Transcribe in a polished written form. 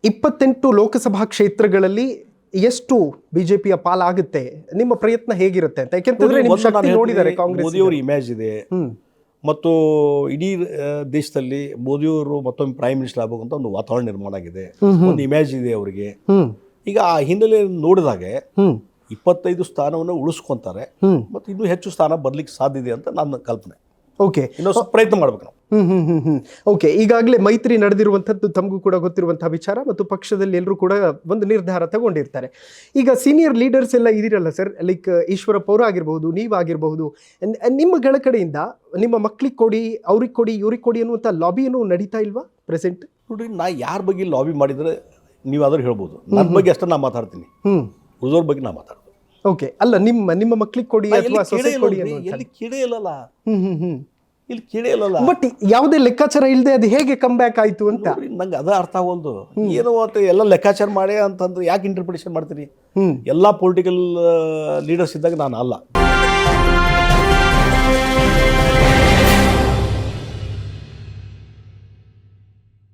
28 ಲೋಕಸಭಾ ಕ್ಷೇತ್ರಗಳಲ್ಲಿ ಎಷ್ಟು ಬಿಜೆಪಿಯ ಪಾಲಾಗುತ್ತೆ, ನಿಮ್ಮ ಪ್ರಯತ್ನ ಹೇಗಿರುತ್ತೆ ಅಂತ? ಯಾಕೆಂತಂದ್ರೆ ನಿಮ್ಮ ಶಕ್ತಿ ನೋಡಿದ್ದಾರೆ ಕಾಂಗ್ರೆಸ್. ಮೋದಿಯವ್ರ ಇಮೇಜ್ ಇದೆ ಮತ್ತು ಇಡೀ ದೇಶದಲ್ಲಿ ಮೋದಿಯವರು ಮತ್ತೊಮ್ಮೆ ಪ್ರೈಮ್ ಮಿನಿಸ್ಟರ್ ಆಗಬೇಕಂತ ಒಂದು ವಾತಾವರಣ ನಿರ್ಮಾಣ ಆಗಿದೆ, ಒಂದು ಇಮೇಜ್ ಇದೆ ಅವರಿಗೆ. ಈಗ ಆ ಹಿನ್ನೆಲೆ ನೋಡಿದಾಗ 25 ಸ್ಥಾನವನ್ನು ಉಳಿಸ್ಕೊಂತಾರೆ ಮತ್ತು ಇನ್ನೂ ಹೆಚ್ಚು ಸ್ಥಾನ ಬರ್ಲಿಕ್ಕೆ ಸಾಧ್ಯ ಇದೆ ಅಂತ ನನ್ನ ಕಲ್ಪನೆ. ಓಕೆ, ಇನ್ನೊಂದು ಪ್ರಯತ್ನ ಮಾಡ್ಬೇಕು ನಾವು. ಓಕೆ, ಈಗಾಗಲೇ ಮೈತ್ರಿ ನಡೆದಿರುವಂಥದ್ದು ತಮಗೂ ಕೂಡ ಗೊತ್ತಿರುವಂತಹ ವಿಚಾರ ಮತ್ತು ಪಕ್ಷದಲ್ಲಿ ಎಲ್ಲರೂ ಕೂಡ ಒಂದು ನಿರ್ಧಾರ ತಗೊಂಡಿರ್ತಾರೆ. ಈಗ ಸೀನಿಯರ್ ಲೀಡರ್ಸ್ ಎಲ್ಲ ಇದಿರಲ್ಲ ಸರ್, ಲೈಕ್ ಈಶ್ವರಪ್ಪ ಅವರು ಆಗಿರಬಹುದು, ನೀವಾಗಿರಬಹುದು, ನಿಮ್ಮಗಳ ಕಡೆಯಿಂದ ನಿಮ್ಮ ಮಕ್ಳಿಗೆ ಕೊಡಿ, ಅವ್ರಿಗೆ ಕೊಡಿ, ಇವ್ರಿಗೆ ಕೊಡಿ ಅನ್ನುವಂಥ ಲಾಬಿಯನ್ನು ನಡೀತಾ ಇಲ್ವಾ ಪ್ರೆಸೆಂಟ್? ನೋಡ್ರಿ, ನಾ ಯಾರ ಬಗ್ಗೆ ಲಾಬಿ ಮಾಡಿದರೆ ನೀವು ಆದ್ರೂ ಹೇಳ್ಬೋದು, ನನ್ನ ಬಗ್ಗೆ ಅಷ್ಟೇ ನಾ ಮಾತಾಡ್ತೀನಿ, ಉಳಿದವ್ರ ಬಗ್ಗೆ ನಾ ಮಾತಾಡ್ತೀನಿ. ಓಕೆ, ಅಲ್ಲ ನಿಮ್ಮ ಮಕ್ಳಿಗೆ ಕೊಡಿ ಅಥವಾ ಸೊಸೆ ಕೊಡಿ ಎಲ್ಲಿ ಕಿಡೆ ಇಲ್ಲಲ್ಲ, ಇಲ್ಲಿ ಕಿಡೆ ಇಲ್ಲಲ್ಲ. ಬಟ್ ಯಾವುದೇ ಲೆಕ್ಕಾಚಾರ ಇಲ್ಲದೆ ಅದು ಹೇಗೆ ಕಮ್ ಬ್ಯಾಕ್ ಆಯ್ತು ಅಂತ ನಂಗೆ ಅದ ಅರ್ಥ ಆಗೋಲ್ದು. ಏನೋ ಅಂತ ಎಲ್ಲ ಲೆಕ್ಕಾಚಾರ ಮಾಡಿ ಅಂತಂದ್ರೆ ಯಾಕೆ ಇಂಟರ್ಪ್ರಿಟೇಷನ್ ಮಾಡ್ತೀರಿ? ಎಲ್ಲಾ ಪೊಲಿಟಿಕಲ್ ಲೀಡರ್ಸ್ ಇದ್ದಾಗ ನಾನು ಅಲ್ಲ,